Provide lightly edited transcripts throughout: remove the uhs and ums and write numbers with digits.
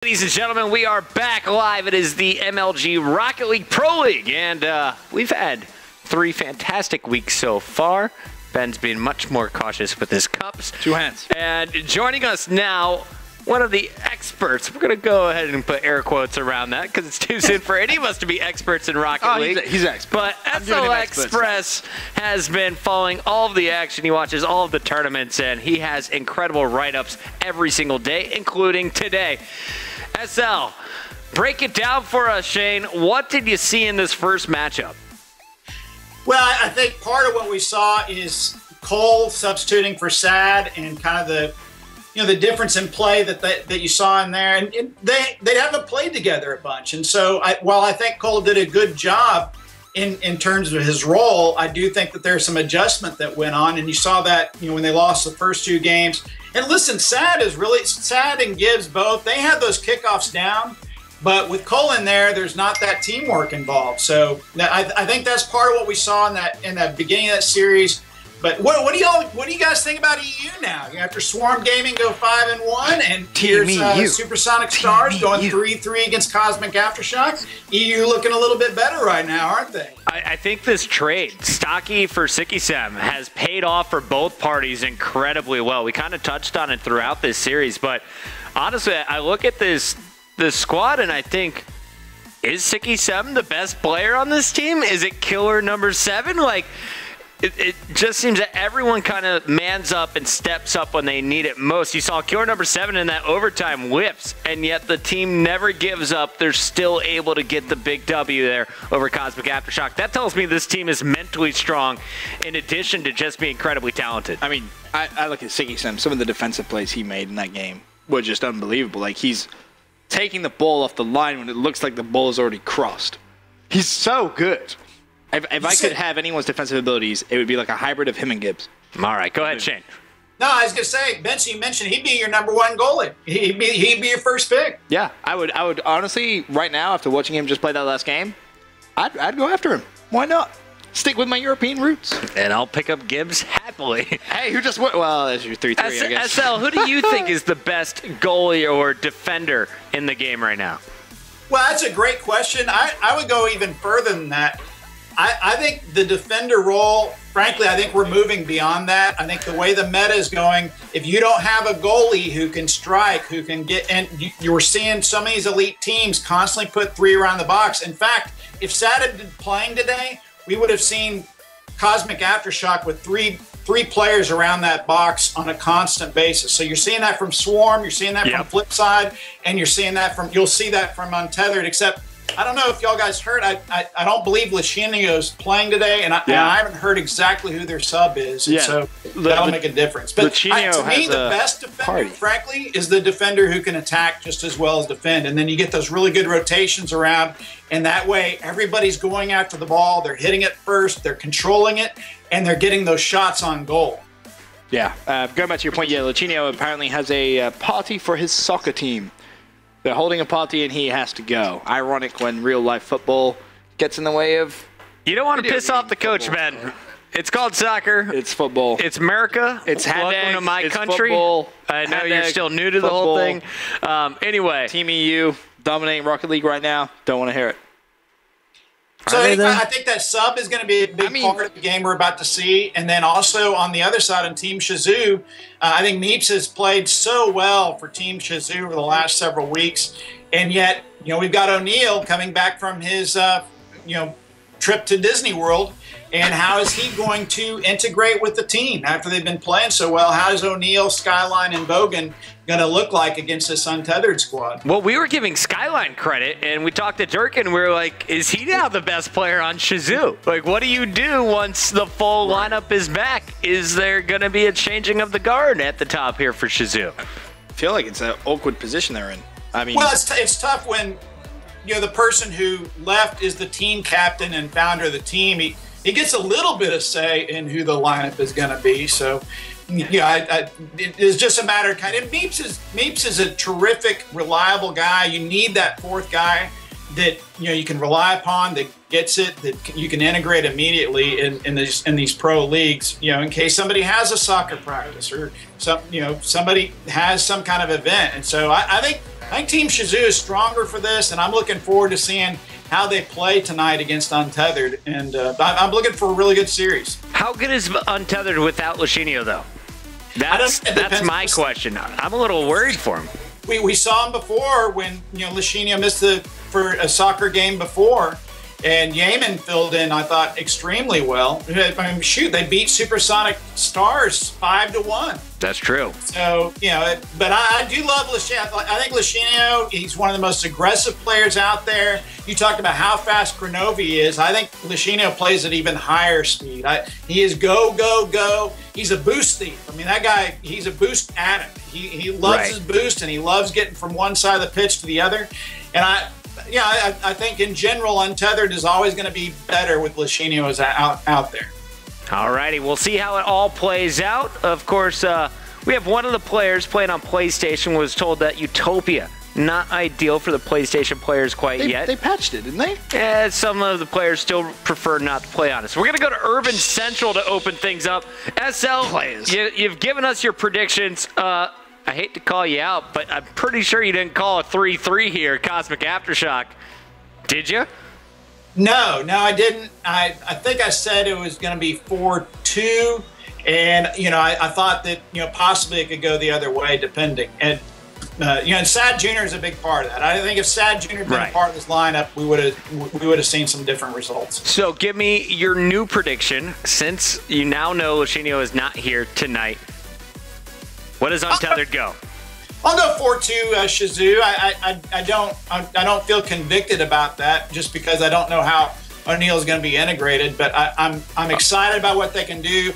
Ladies and gentlemen, we are back live. It is the MLG Rocket League Pro League, and we've had 3 fantastic weeks so far. Ben's been much more cautious with his cups. 2 hands. And joining us now, one of the experts. We're going to go ahead and put air quotes around that because it's too soon for any of us to be experts in Rocket League. He's an expert. But XPress has been following all of the action. He watches all of the tournaments, and he has incredible write-ups every single day, including today. SL, break it down for us, Shane. What did you see in this first matchup? Well, I think part of what we saw is Cole substituting for Sad and kind of the difference in play that you saw in there. And they haven't played together a bunch. And so while I think Cole did a good job in terms of his role, I do think that there's some adjustment that went on. And you saw that when they lost the first 2 games. And listen, Sad and Gibbs both, they had those kickoffs down, but with Cole in there, there's not that teamwork involved. So I think that's part of what we saw in that beginning of that series. But what do you guys think about EU now? After Swarm Gaming go 5-1, and here's Supersonic Stars going 3-3 against Cosmic Aftershock. EU looking a little bit better right now, aren't they? I think this trade, Stocky for Sikisem, has paid off for both parties incredibly well. We kind of touched on it throughout this series, but honestly, I look at this squad and I think, is Sikisem the best player on this team? Is it killer number 7? Like, it just seems that everyone kind of mans up and steps up when they need it most. You saw killer number 7 in that overtime whiffs, and yet the team never gives up. They're still able to get the big W there over Cosmic Aftershock. That tells me this team is mentally strong in addition to just being incredibly talented. I mean, I look at Sikisem. Some of the defensive plays he made in that game were just unbelievable. Like, he's taking the ball off the line when it looks like the ball is already crossed. He's so good. If I could have anyone's defensive abilities, it would be like a hybrid of him and Gibbs. All right, go ahead, Shane. No, I was going to say, Benson, you mentioned he'd be your number 1 goalie. He'd be your first pick. Yeah, I would honestly, right now, after watching him just play that last game, I'd go after him. Why not? Stick with my European roots. And I'll pick up Gibbs happily. Hey, who just went? Well, that's your 3-3, I guess. SL, who do you think is the best goalie or defender in the game right now? Well, that's a great question. I would go even further than that. I think the defender role, frankly, I think we're moving beyond that. I think the way the meta is going, if you don't have a goalie who can strike, who can get, and you're seeing some of these elite teams constantly put 3 around the box. In fact, if Sad had been playing today, we would have seen Cosmic Aftershock with three players around that box on a constant basis. So you're seeing that from Swarm, you're seeing that from Flipside, and you'll see that from Untethered, except I don't know if y'all guys heard, I don't believe Lichinio's playing today, and I haven't heard exactly who their sub is, and so that'll make a difference. But to me, the best defender, frankly, is the defender who can attack just as well as defend, and then you get those really good rotations around, and that way everybody's going after the ball, they're hitting it first, they're controlling it, and they're getting those shots on goal. Yeah, going back to your point, Lichinio apparently has a party for his soccer team. They're holding a party and he has to go. Ironic when real-life football gets in the way of... You don't want to piss off the coach, man. It's called soccer. It's football. It's America. It's welcome to my country. Football. I know you're still new to the whole thing. Anyway. Team EU dominating Rocket League right now. Don't want to hear it. So I think that sub is going to be a big part of the game we're about to see. And then also on the other side on Team Shazoo, I think Meeps has played so well for Team Shazoo over the last several weeks. And yet, we've got O'Neal coming back from his, trip to Disney World. And how is he going to integrate with the team after they've been playing so well? How is O'Neal, Skyline, and Bogan going to look like against this Untethered squad? Well, we were giving Skyline credit, and we talked to Dirk, and we were like, is he now the best player on Shazoo? Like, what do you do once the full lineup is back? Is there going to be a changing of the guard at the top here for Shazoo? I feel like it's an awkward position they're in. I mean, well, it's tough when the person who left is the team captain and founder of the team. He gets a little bit of say in who the lineup is going to be. So, it's just a matter of kind of Meeps is a terrific, reliable guy. You need that 4th guy that you can rely upon, that gets it, that you can integrate immediately in these pro leagues. In case somebody has a soccer practice or somebody has some kind of event. And so I think I think Team Shazoo is stronger for this, and I'm looking forward to seeing how they play tonight against Untethered. And I'm looking for a really good series. How good is Untethered without Lashinio, though? That's my question. I'm a little worried for him. We saw him before when Lashinio missed for a soccer game before, and Yeaman filled in, I thought, extremely well. I mean, shoot, they beat Supersonic Stars 5-1. That's true. So, but I do love Lashinio. I think Lashinio, he's one of the most aggressive players out there. You talked about how fast Granovi is. I think Lashinio plays at even higher speed. He is go, go, go. He's a boost thief. I mean, that guy, he's a boost addict. He loves his boost, and he loves getting from one side of the pitch to the other. And I think in general, Untethered is always going to be better with Lashinio out there. All righty, we'll see how it all plays out. Of course, we have one of the players playing on PlayStation was told that Utopia, not ideal for the PlayStation players quite yet. They patched it, didn't they? Some of the players still prefer not to play on it. So we're going to go to Urban Central to open things up. SL, you've given us your predictions. I hate to call you out, but I'm pretty sure you didn't call a 3-3 here, Cosmic Aftershock. Did you? No, I didn't. I think I said it was going to be 4-2, and I thought that possibly it could go the other way, depending. And Sad Junior is a big part of that. I think if Sad Junior had been a part of this lineup, we would have seen some different results. So give me your new prediction, since you now know Lashinio is not here tonight. What does Untethered go? I'll go 4-2 Shazoo. I don't feel convicted about that just because I don't know how O'Neal is going to be integrated, but I'm excited about what they can do.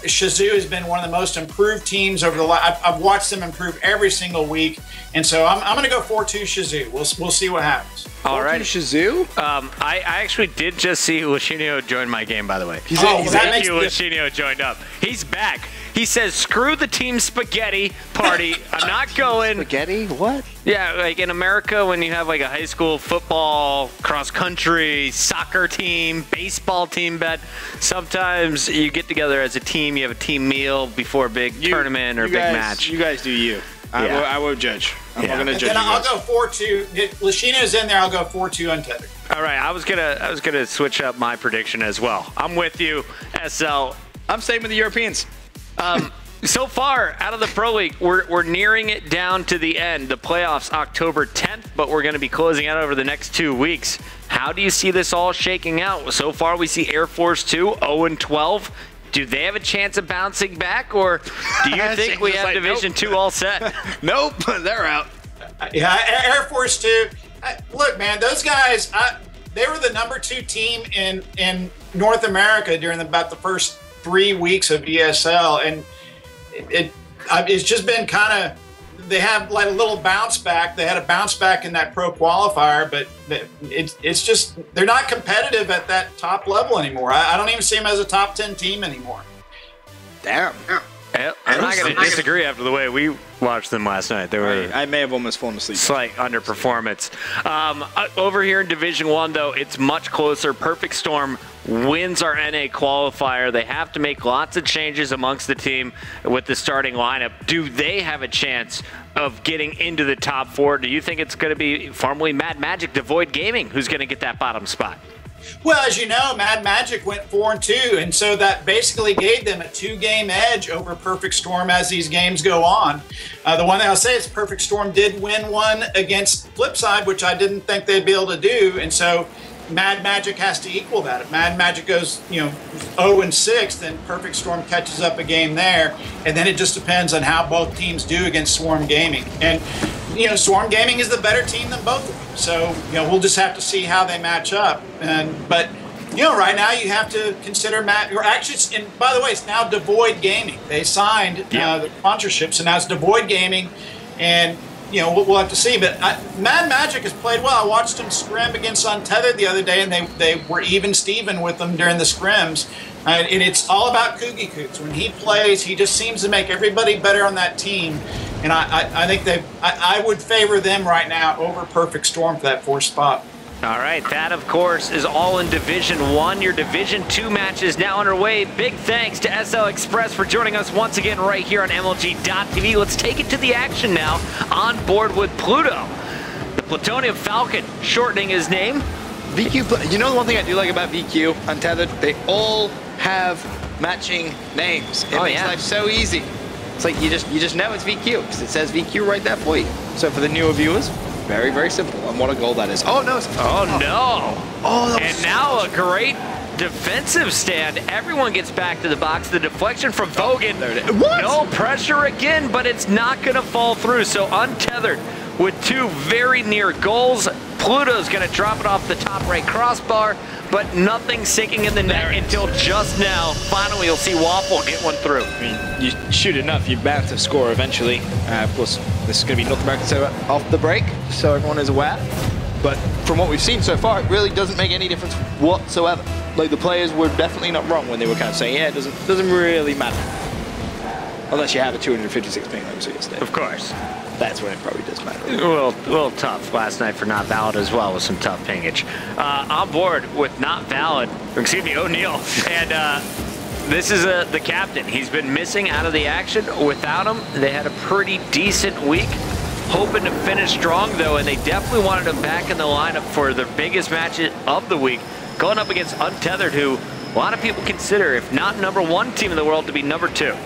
Shazoo has been one of the most improved teams over the last. I've watched them improve every single week, and so I'm going to go 4-2 Shazoo. We'll see what happens. All right, Shazoo. I actually did just see Lashinio join my game, by the way. Thank you, Lashinio joined up. He's back. He says, screw the team spaghetti party. I'm not going. Spaghetti? What? Yeah, like in America when you have like a high school football, cross-country, soccer team, baseball team bet, sometimes you get together as a team, you have a team meal before a big tournament or big match. You guys do you. I won't judge. I'm not going to judge you. I'll go 4-2. Lashinio's in there, I'll go 4-2 Untethered. All right, I was gonna switch up my prediction as well. I'm with you, SL. I'm staying with the Europeans. So far, out of the Pro League, we're nearing it down to the end. The playoffs October 10th, but we're going to be closing out over the next 2 weeks. How do you see this all shaking out? So far, we see Air Force 2, 0-12. Do they have a chance of bouncing back, or do you think we have Division 2 all set? Nope, they're out. Yeah, Air Force 2. Look, man, those guys, they were the number 2 team in North America during about the first 3 weeks of ESL, and it's just been kind of, they have like a little bounce back. They had a bounce back in that pro qualifier, but it's just, they're not competitive at that top level anymore. I don't even see them as a top 10 team anymore. Damn. I'm not going to disagree after the way we watched them last night. They were I may have almost fallen asleep. Slight underperformance. Over here in Division 1, though, it's much closer. Perfect Storm wins our NA qualifier. They have to make lots of changes amongst the team with the starting lineup. Do they have a chance of getting into the top 4? Do you think it's going to be formerly Mad Magic Devoid Gaming who's going to get that bottom spot? Well, as you know, Mad Magic went 4-2, and so that basically gave them a 2-game edge over Perfect Storm as these games go on. The one thing I'll say is Perfect Storm did win one against Flipside, which I didn't think they'd be able to do, and so Mad Magic has to equal that. If Mad Magic goes, 0-6, then Perfect Storm catches up a game there, and then it just depends on how both teams do against Swarm Gaming. And Swarm Gaming is the better team than both of them. So, we'll just have to see how they match up. But right now you have to consider and by the way, it's now Devoid Gaming. They signed the sponsorship, so now it's Devoid Gaming, and we'll have to see. But Mad Magic has played well. I watched them scrim against Untethered the other day, and they were even Steven with them during the scrims. And it's all about Coogie Coots. When he plays, he just seems to make everybody better on that team. And I think I would favor them right now over Perfect Storm for that 4th spot. All right, that, of course, is all in Division 1. Your Division 2 match is now underway. Big thanks to SL XPress for joining us once again right here on MLG.TV. Let's take it to the action now on board with Pluto. Plutonium Falcon, shortening his name. VQ, you know the one thing I do like about VQ, Untethered? They all have matching names. It makes life so easy. It's like you just know it's VQ because it says VQ right there for you. So for the newer viewers, very, very simple. And what a goal that is. Oh, no. No. Oh, and now a great defensive stand. Everyone gets back to the box. The deflection from Vogan. There it is. What? No pressure again, but it's not going to fall through. So Untethered with two very near goals. Pluto's going to drop it off the top right crossbar, but nothing sinking in the net until just now. Finally, you'll see Waffle get one through. I mean, you shoot enough, you're bound to score eventually. Of course, this is going to be North American so off the break, so everyone is aware. But from what we've seen so far, it really doesn't make any difference whatsoever. Like, the players were definitely not wrong when they were kind of saying, yeah, it doesn't really matter. Unless you have a 256 ping like we saw yesterday. Of course. That's when it probably does matter. A little tough last night for Not Valid as well, with some tough pingage. On board with Not Valid, excuse me, O'Neal. And this is the captain. He's been missing out of the action. Without him, they had a pretty decent week. Hoping to finish strong, though, and they definitely wanted him back in the lineup for their biggest match of the week, going up against Untethered, who a lot of people consider, if not #1 team in the world, to be #2.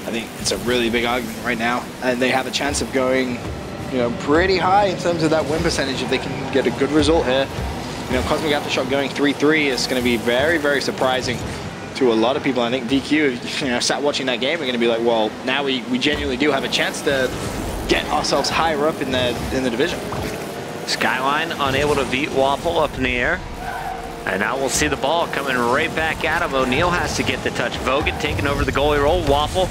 I think it's a really big argument right now, and they have a chance of going, pretty high in terms of that win percentage if they can get a good result here. Cosmic Aftershock going 3-3 is going to be very, very surprising to a lot of people. I think DQ, sat watching that game, are going to be like, well, now we genuinely do have a chance to get ourselves higher up in the division. Skyline unable to beat Waffle up in the air. And now we'll see the ball coming right back at him. O'Neal has to get the touch. Vogan taking over the goalie role. Waffle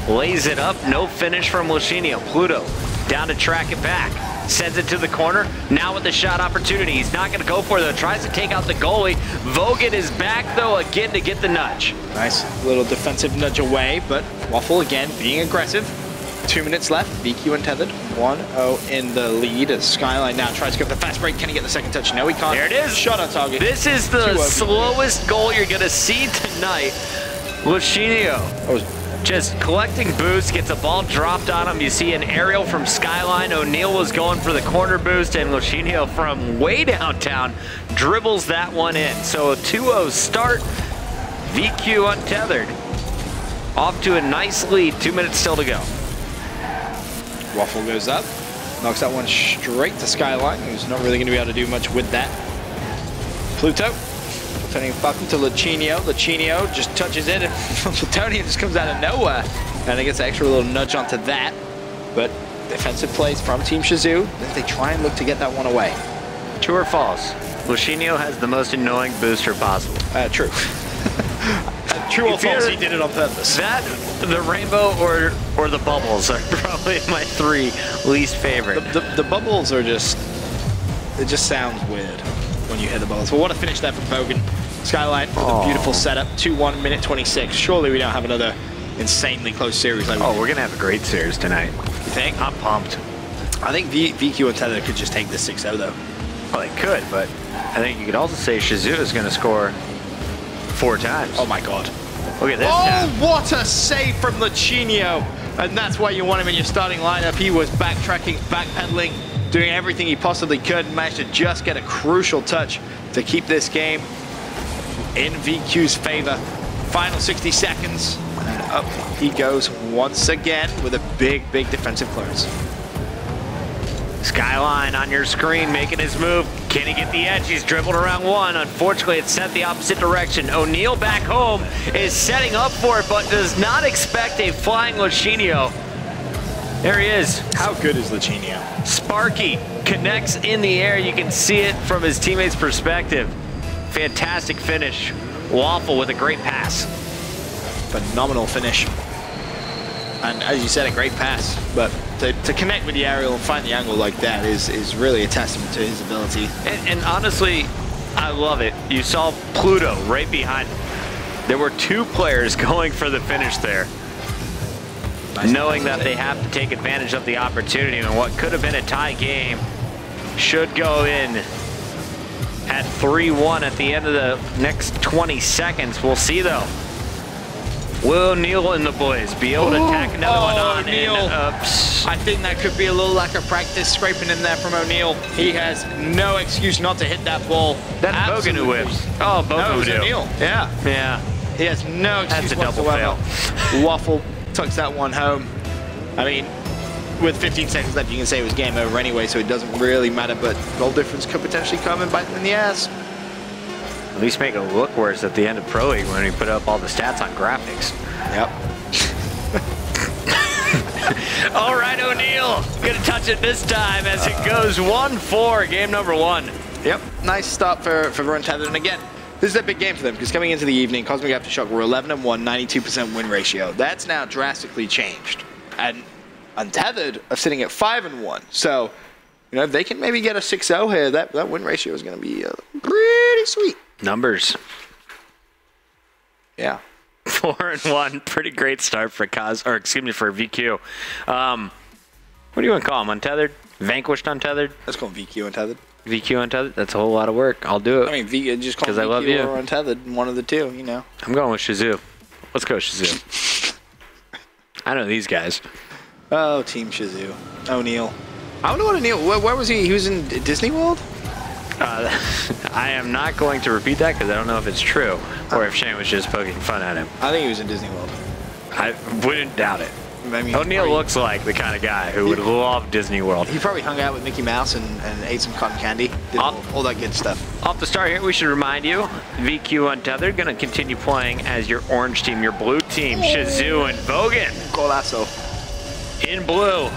lays it up. No finish from Luchinio. Pluto down to track it back. Sends it to the corner. Now with the shot opportunity. He's not going to go for it, though. Tries to take out the goalie. Vogan is back, though, again to get the nudge. Nice little defensive nudge away, but Waffle again being aggressive. 2 minutes left. VQ Untethered 1-0 in the lead as Skyline now tries to go for the fast break. Can he get the second touch? No, he can't. There it is. Shot on target. This is the slowest goal you're going to see tonight. Luchinio just collecting boost, gets a ball dropped on him. You see an aerial from Skyline. O'Neal was going for the corner boost, and Luchinio from way downtown dribbles that one in. So a 2-0 start. VQ Untethered off to a nice lead. 2 minutes still to go. Waffle goes up, knocks that one straight to Skyline, who's not really going to be able to do much with that. Pluto, turning Falcon to Luchinio. Luchinio just touches it, and Plutonium just comes out of nowhere. And it gets an extra little nudge onto that. But defensive plays from Team Shazoo, as they try and look to get that one away. True or false? Luchinio has the most annoying booster possible. True. True or false, he did it on purpose. That, the rainbow, or the bubbles are probably my 3 least favorite. The bubbles are just, it just sounds weird when you hear the bubbles. But what a finish there from Vogan. Skyline with a beautiful setup. 2-1, minute 26. Surely we don't have another insanely close series like we're going to have a great series tonight. You think? I'm pumped. I think VQ Untethered could just take this 6-0 though. Well, they could, but I think you could also say Shazoo is going to score 4 times. Oh my god. Look at this. What a save from Luchinio. And that's why you want him in your starting lineup. He was backtracking, backpedaling, doing everything he possibly could, and managed to just get a crucial touch to keep this game in VQ's favor. Final 60 seconds, and up he goes once again with a big, big defensive clearance. Skyline on your screen making his move. Can he get the edge? He's dribbled around one. Unfortunately, it's sent the opposite direction. O'Neal back home is setting up for it, but does not expect a flying Luchinio. There he is. How good is Luchinio? Sparky connects in the air. You can see it from his teammate's perspective. Fantastic finish. Waffle with a great pass. Phenomenal finish. And as you said, a great pass. But to connect with the aerial and find the angle like that is really a testament to his ability. And honestly, I love it. You saw Pluto right behind him. There were 2 players going for the finish there. Nice, knowing that they have to take advantage of the opportunity, and what could have been a tie game should go in at 3-1 at the end of the next 20 seconds. We'll see, though. Will O'Neal and the boys be able to tack another one on? O'Neal. I think that could be a little lack of practice scraping in there from O'Neal. He has no excuse not to hit that ball. That's Bogan who whips. Oh, Bogan who do. O'Neal. Yeah. Yeah. He has no excuse That's a double whatsoever. Waffle tucks that one home. I mean, with 15 seconds left, you can say it was game over anyway, so it doesn't really matter, but goal difference could potentially come and bite them in the ass. At least make it look worse at the end of Pro League when we put up all the stats on graphics. Yep. All right, O'Neal, gonna touch it this time as it goes 1-4, game number 1. Yep, nice start for Untethered, and again, this is a big game for them because coming into the evening, Cosmic Aftershock were 11-1, 92% win ratio. That's now drastically changed, and Untethered are sitting at 5-1. So, you know, if they can maybe get a 6-0 here, that win ratio is going to be pretty sweet. Numbers. Yeah. 4-1, pretty great start for for VQ. What do you want to call them? Untethered? Vanquished Untethered? Let's call them VQ Untethered. VQ Untethered? That's a whole lot of work. I'll do it. I mean, just call them I love you. VQ or Untethered, one of the two, you know. I'm going with Shazoo. Let's go Shazoo. I know these guys. Oh, Team Shazoo. O'Neal. I wonder what O'Neal, where was he? He was in Disney World? I am not going to repeat that because I don't know if it's true or if Shane was just poking fun at him. I think he was in Disney World. I wouldn't doubt it. I mean, O'Neal looks like the kind of guy who would love Disney World. He probably hung out with Mickey Mouse and ate some cotton candy. Did all that good stuff. Off the start here, we should remind you, VQ Untethered going to continue playing as your orange team, your blue team, Shazoo and Bogan. Golazo. In blue.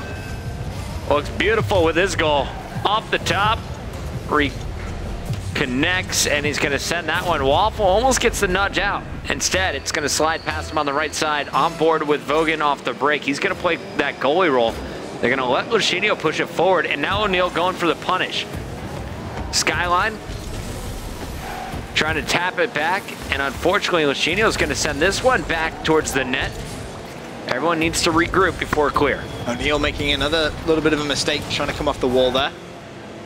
Looks beautiful with his goal. Off the top, reconnects, and he's going to send that one. Waffle almost gets the nudge out. Instead, it's going to slide past him on the right side. On board with Vogan off the break. He's going to play that goalie role. They're going to let Luchinio push it forward, and now O'Neal going for the punish. Skyline trying to tap it back, and unfortunately, Luchinio is going to send this one back towards the net. Everyone needs to regroup before clear. O'Neal making another little bit of a mistake, trying to come off the wall there.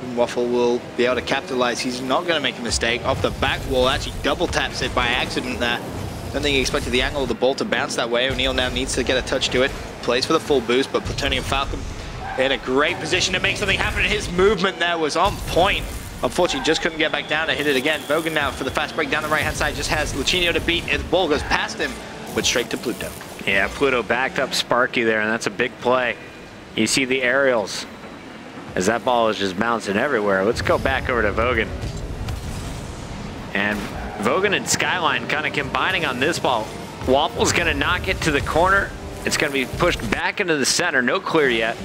And Waffle will be able to capitalize. He's not going to make a mistake. Off the back wall, actually double taps it by accident there. Don't think he expected the angle of the ball to bounce that way. O'Neal now needs to get a touch to it. Plays for the full boost, but Plutonium Falcon in a great position to make something happen. His movement there was on point. Unfortunately, just couldn't get back down to hit it again. Bogan now for the fast break down the right-hand side. Just has Luchinio to beat. The ball goes past him, but straight to Pluto. Yeah, Pluto backed up Sparky there, and that's a big play. You see the aerials as that ball is just bouncing everywhere. Let's go back over to Vogan. And Vogan and Skyline kind of combining on this ball. Waffle's going to knock it to the corner. It's going to be pushed back into the center. No clear yet.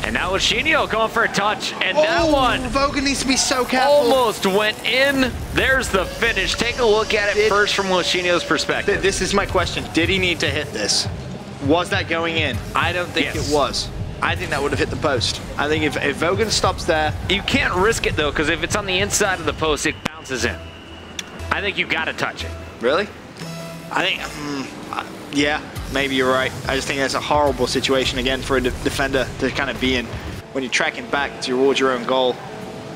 And now Luchinio going for a touch. And that one, Vogan needs to be so careful. Almost went in. There's the finish. Take a look at it first from Luchinio's perspective. This is my question. Did he need to hit this? Was that going in? I don't think it was. I think that would have hit the post. I think if Vogan stops there. You can't risk it, though, because if it's on the inside of the post, it bounces in. I think you got to touch it. Really? I think, yeah, maybe you're right. I just think that's a horrible situation, again, for a defender to kind of be in. When you're tracking back towards your own goal,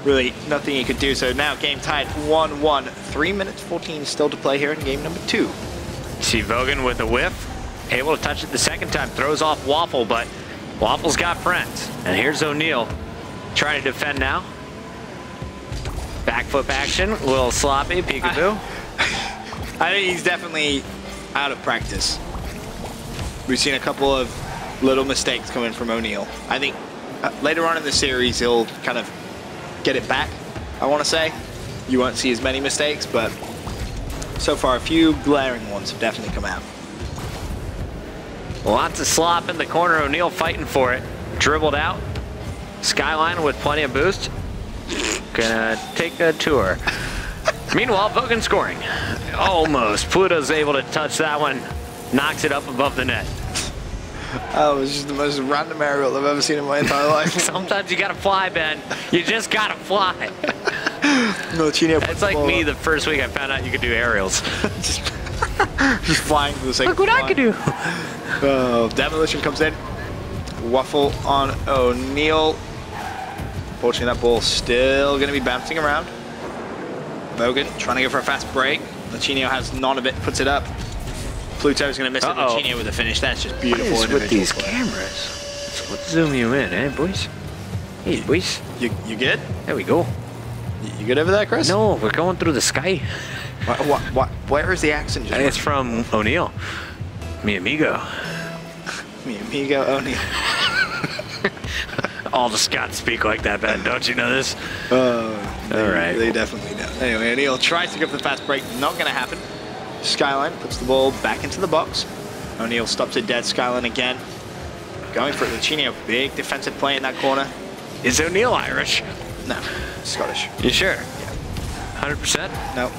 really nothing you could do. So now game tied 1-1. 3 minutes 14 still to play here in game number 2. See Vogan with a whiff. Able to touch it the second time. Throws off Waffle, but Waffle's got friends. And here's O'Neal trying to defend now. Back foot action. A little sloppy. Peekaboo. I think he's definitely out of practice. We've seen a couple of little mistakes coming from O'Neal. I think later on in the series, he'll kind of get it back, I want to say. You won't see as many mistakes, but so far a few glaring ones have definitely come out. Lots of slop in the corner. O'Neal fighting for it. Dribbled out. Skyline with plenty of boost. Gonna take a tour. Meanwhile, Vogan scoring. Almost. Pluto's able to touch that one. Knocks it up above the net. Oh, it was just the most random aerial I've ever seen in my entire life. Sometimes you gotta fly, Ben. You just gotta fly. It's like me the first week I found out you could do aerials. just flying for the sake of flying. Look what I could do. Demolition comes in. Waffle on O'Neal. Fortunately, that ball's still going to be bouncing around. Vogan trying to go for a fast break. Lachinio has none of it, puts it up. Pluto's going to miss it. Lachinio with the finish. That's just beautiful. What is with these cameras? Let's zoom you in, eh, boys? Hey, boys. You good? There we go. You good over there, Chris? No, we're going through the sky. What? Where is the accent? It's from O'Neal. Mi amigo. Mi amigo O'Neal. All the Scots speak like that, Ben. Don't you know this? All right. They definitely know. Anyway, O'Neal tries to go for the fast break. Not going to happen. Skyline puts the ball back into the box. O'Neal stops it dead. Skyline again. Going for it. Lachinio, big defensive play in that corner. Is O'Neal Irish? No, Scottish. You sure? Yeah. 100%? No.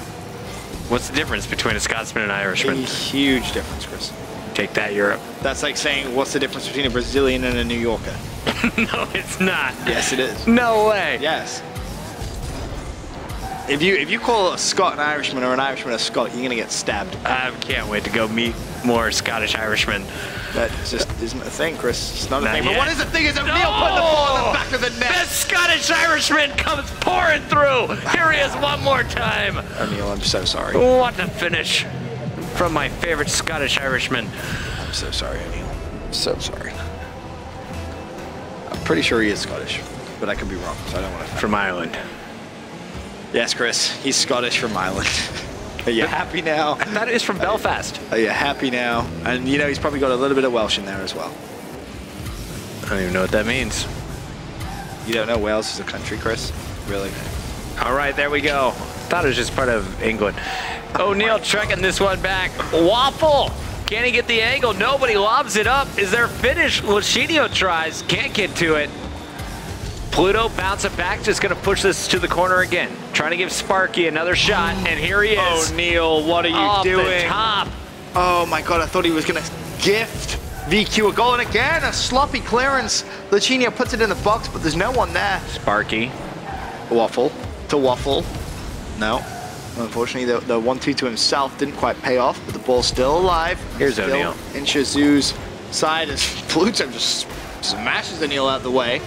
What's the difference between a Scotsman and an Irishman? A huge difference, Chris. Take that, Europe. That's like saying, what's the difference between a Brazilian and a New Yorker? No, it's not. Yes, it is. No way. Yes. If you call a Scot an Irishman or an Irishman a Scot, you're gonna get stabbed. I can't wait to go meet more Scottish Irishmen. That just isn't a thing, Chris. It's not a thing. Yet. But what is the thing is O'Neal put the ball in the back of the net. The Scottish Irishman comes pouring through. Here he is one more time. O'Neal, I'm so sorry. What a finish from my favorite Scottish Irishman. I'm so sorry, O'Neal. I'm so sorry. I'm pretty sure he is Scottish, but I could be wrong, so I don't want to. From Ireland. Yes, Chris. He's Scottish from Ireland. Are you happy now? That is from Belfast. Are you happy now? And you know he's probably got a little bit of Welsh in there as well. I don't even know what that means. You don't know Wales is a country, Chris? Really? All right, there we go. Thought it was just part of England. O'Neal trekking this one back. Waffle! Can he get the angle? Nobody lobs it up. Is there a finish? Lachinio tries. Can't get to it. Pluto bounce it back. Just going to push this to the corner again. Trying to give Sparky another shot. And here he is. O'Neal, what are you off doing? The top. Oh my God, I thought he was going to gift VQ a goal. And again, a sloppy clearance. Lachinio puts it in the box, but there's no one there. Sparky. Waffle to Waffle. No. Unfortunately, the 1-2 to himself didn't quite pay off, but the ball's still alive. Here's still O'Neal. In Shazoo's side as Pluto just smashes O'Neal out of the way.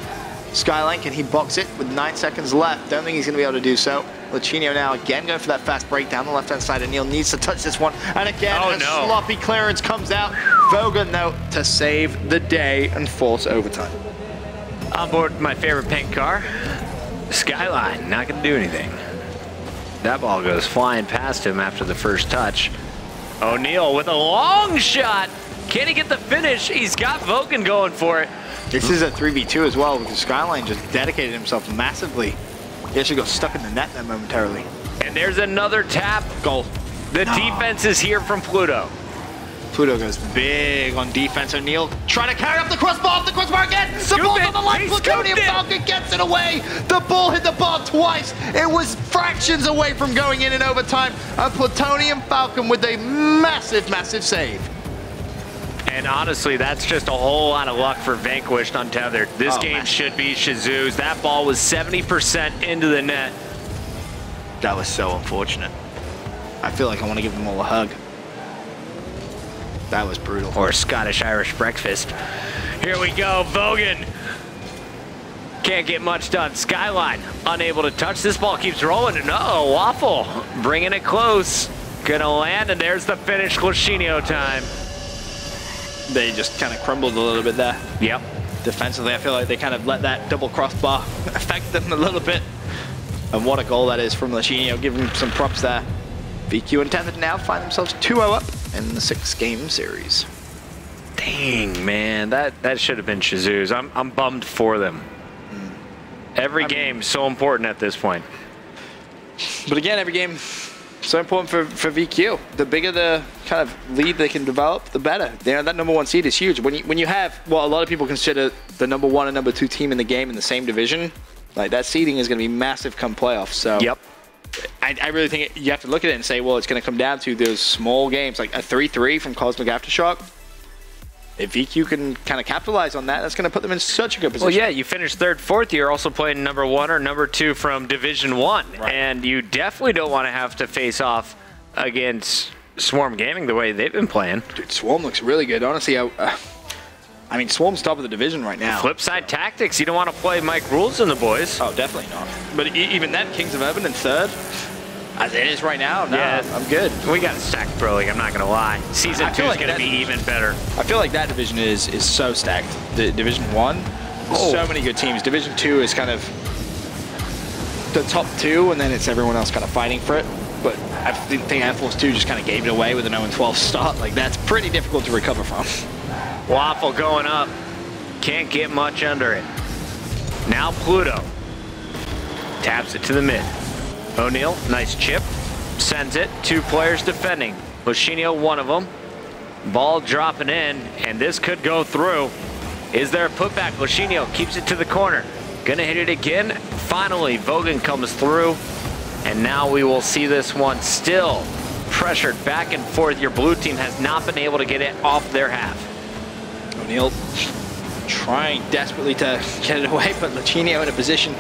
Skyline, can he box it with 9 seconds left? Don't think he's going to be able to do so. Lachinio now again going for that fast break down the left-hand side. O'Neal needs to touch this one. And again, sloppy clearance comes out. Vogan, though, to save the day and force overtime. On board my favorite pink car. Skyline, not going to do anything. That ball goes flying past him after the first touch. O'Neal with a long shot. Can he get the finish? He's got Vogan going for it. This is a 3v2 as well because Skyline just dedicated himself massively. He actually got stuck in the net there momentarily. And there's another tap. Goal. The defense is here from Pluto. Pluto goes big on defense. O'Neal trying to carry up the crossbar, off the crossbar again. The ball's on the line. Plutonium Falcon gets it away. The ball hit the bar twice. It was fractions away from going in overtime. A Plutonium Falcon with a massive, massive save. And honestly, that's just a whole lot of luck for Vanquished Untethered. This game should be Shazoo's. That ball was 70% into the net. That was so unfortunate. I feel like I want to give them all a hug. That was brutal. Or Scottish-Irish breakfast. Here we go, Vogan. Can't get much done. Skyline, unable to touch. This ball keeps rolling. And Waffle, bringing it close. Gonna land, and there's the finish. Lachinio time. They just kind of crumbled a little bit there. Yep. Defensively, I feel like they kind of let that double crossbar affect them a little bit. And what a goal that is from Lachinio. Give him some props there. VQ and Untethered now find themselves 2-0 up in the 6-game series. Dang, man, that should have been Shazoo's. I'm bummed for them. Every game so important at this point. But again, every game so important for VQ. The bigger the kind of lead they can develop, the better. You know, that #1 seed is huge. When you have what a lot of people consider the #1 and #2 team in the game in the same division, like that seeding is going to be massive come playoffs. So yep. I really think you have to look at it and say, well, it's going to come down to those small games, like a 3-3 from Cosmic Aftershock. If VQ can kind of capitalize on that, that's going to put them in such a good position. Well, yeah, you finish 3rd, 4th, you're also playing #1 or #2 from Division 1. Right. And you definitely don't want to have to face off against Swarm Gaming the way they've been playing. Dude, Swarm looks really good. Honestly, I mean, Swarm's top of the division right now. Flip side tactics, you don't want to play Mike Rules and the boys. Oh, definitely not. But even then, Kings of Urban in 3rd. As it is right now, no, Yeah. I'm good. We got a stacked Pro League, I'm not going to lie. Season 2 is going to be even better. I feel like that division is so stacked. The Division 1, so many good teams. Division 2 is kind of the top 2, and then it's everyone else kind of fighting for it. But I think Air Force 2 just kind of gave it away with an 0-12 start. Like, that's pretty difficult to recover from. Waffle going up. Can't get much under it. Now Pluto. Taps it to the mid. O'Neal, nice chip. Sends it. 2 players defending. Luchinio, one of them. Ball dropping in, and this could go through. Is there a putback? Luchinio keeps it to the corner. Gonna hit it again. Finally, Vogan comes through. And now we will see this one still pressured back and forth. Your blue team has not been able to get it off their half. O'Neal trying desperately to get it away, but Luchinio in a position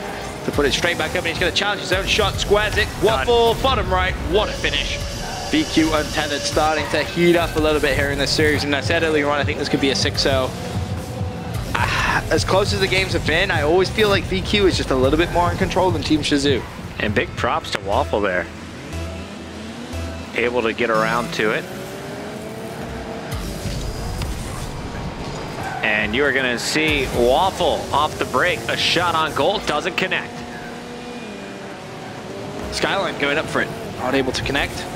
to put it straight back up, and he's going to challenge his own shot. Squares it. Waffle, bottom right. What a finish. VQ Untethered starting to heat up a little bit here in this series. And I said earlier on, I think this could be a 6-0. As close as the games have been, I always feel like VQ is just a little bit more in control than Team Shazoo. And big props to Waffle there. Able to get around to it. And you are going to see Waffle off the break. A shot on goal, doesn't connect. Skyline going up for it. Not able to connect.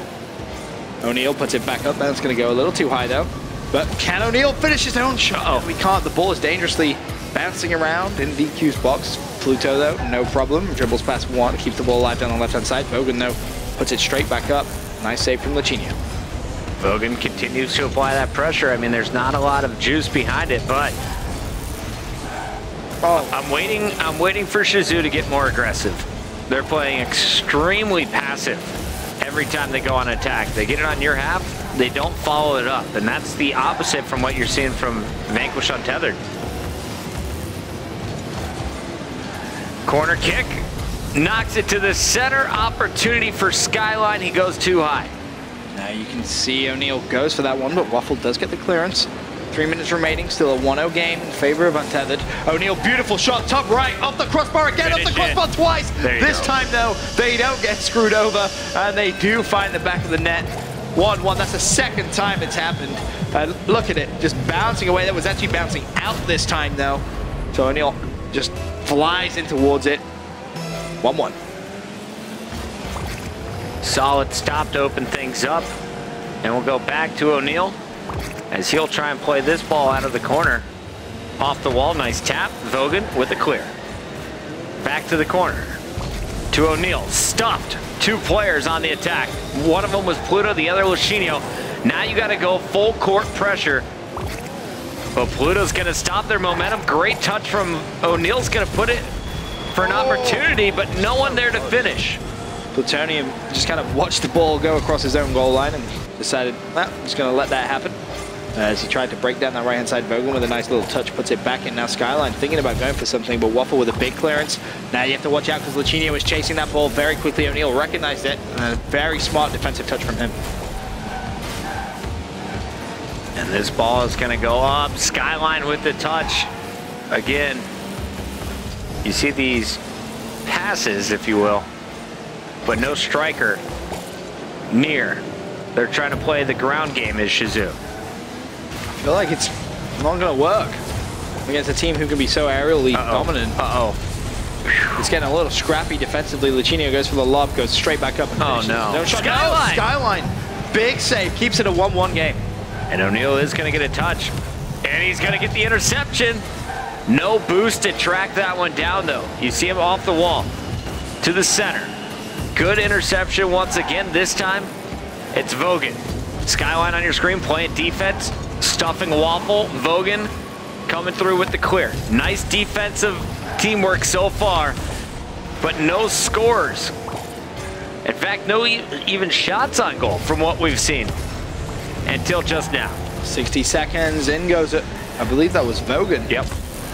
O'Neal puts it back up. That's going to go a little too high, though. But can O'Neal finish his own shot? Oh, we can't. The ball is dangerously bouncing around in VQ's box. Pluto, though, no problem. Dribbles past one, keeps the ball alive down the left-hand side. Vogan, though, puts it straight back up. Nice save from Luchinio. Vogan continues to apply that pressure. I mean, there's not a lot of juice behind it, but I'm waiting for Shazoo to get more aggressive. They're playing extremely passive every time they go on attack. They get it on your half, they don't follow it up, and that's the opposite from what you're seeing from Vanquish Untethered. Corner kick, knocks it to the center. Opportunity for Skyline. He goes too high. Now you can see O'Neal goes for that one, but Waffle does get the clearance. 3 minutes remaining, still a 1-0 game in favor of Untethered. O'Neal, beautiful shot, top right, off the crossbar again, off the crossbar twice. This time, though, they don't get screwed over, and they do find the back of the net. 1-1, that's the second time it's happened. Look at it, just bouncing away. That was actually bouncing out this time, though. So O'Neal just flies in towards it. 1-1. Solid stop to open things up. And we'll go back to O'Neal as he'll try and play this ball out of the corner. Off the wall, nice tap. Vogan with a clear. Back to the corner. To O'Neal, stuffed. 2 players on the attack. One of them was Pluto, the other was Luchinio. Now you got to go full court pressure. But Pluto's going to stop their momentum. Great touch from O'Neal's going to put it for an opportunity, but no one there to finish. Plutonium just kind of watched the ball go across his own goal line and decided, well, I'm just going to let that happen. As he tried to break down that right-hand side, Vogan with a nice little touch puts it back in. Now Skyline thinking about going for something, but Waffle with a big clearance. Now you have to watch out because Luchinio was chasing that ball very quickly. O'Neal recognized it, and a very smart defensive touch from him. And this ball is going to go up. Skyline with the touch. Again, you see these passes, if you will, but no striker near. They're trying to play the ground game as Shazoo. I feel like it's not going to work against a team who can be so aerially dominant. It's getting a little scrappy defensively. Luchinio goes for the lob, goes straight back up. And no. No shot. Skyline. No, Skyline. Big save. Keeps it a 1-1 game. And O'Neal is going to get a touch. And he's going to get the interception. No boost to track that one down, though. You see him off the wall to the center. Good interception once again. This time, it's Vogan. Skyline on your screen playing defense, stuffing Waffle. Vogan coming through with the clear. Nice defensive teamwork so far, but no scores. In fact, no even shots on goal from what we've seen until just now. 60 seconds, in goes it. I believe that was Vogan. Yep.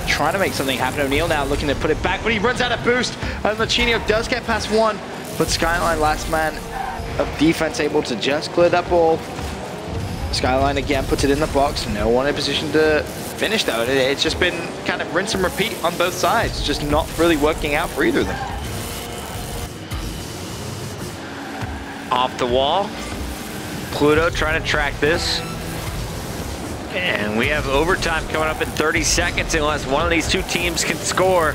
Trying to make something happen. O'Neal now looking to put it back, but he runs out of boost. And Luchinio does get past one, but Skyline, last man of defense, able to just clear that ball. Skyline again puts it in the box. No one in position to finish though. It's just been kind of rinse and repeat on both sides. Just not really working out for either of them. Off the wall. Pluto trying to track this. And we have overtime coming up in 30 seconds unless one of these two teams can score.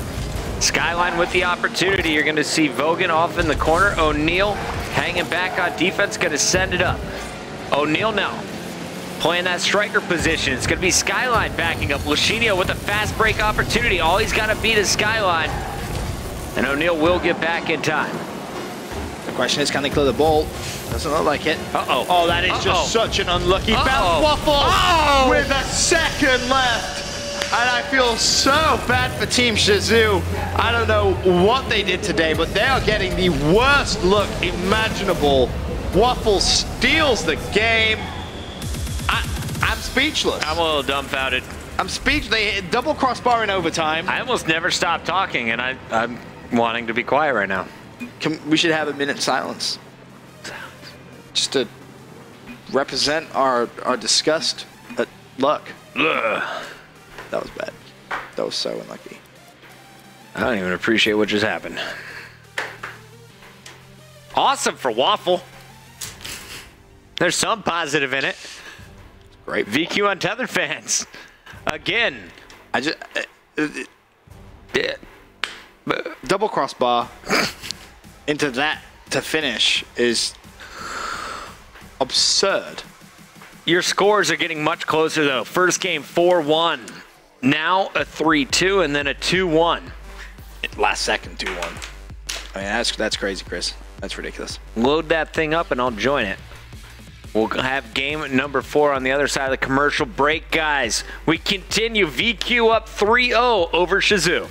Skyline with the opportunity. You're going to see Vogan off in the corner. O'Neal hanging back on defense, going to send it up. O'Neal now playing that striker position. It's going to be Skyline backing up. Lushinio with a fast break opportunity. All he's got to beat is Skyline. And O'Neal will get back in time. The question is, can they clear the ball? Doesn't look like it. Uh-oh. Oh, that is just such an unlucky bounce. Waffle with a second left. And I feel so bad for Team Shazoo. I don't know what they did today, but they are getting the worst look imaginable. Waffle steals the game. I'm speechless. I'm a little dumbfounded. I'm speechless. They hit double crossbar in overtime. I almost never stop talking, and I'm wanting to be quiet right now. We should have a minute silence. Just to represent our disgust at luck. Ugh. That was bad. That was so unlucky. I don't even appreciate what just happened. Awesome for Waffle. There's some positive in it. Great. VQ Untethered fans. Again. I just... double crossbar into that to finish is absurd. Your scores are getting much closer, though. First game, 4-1. Now a 3-2 and then a 2-1. Last second, 2-1. I mean, that's crazy, Chris. That's ridiculous. Load that thing up and I'll join it. We'll have game number 4 on the other side of the commercial break, guys. We continue. VQ up 3-0 over Shazoo.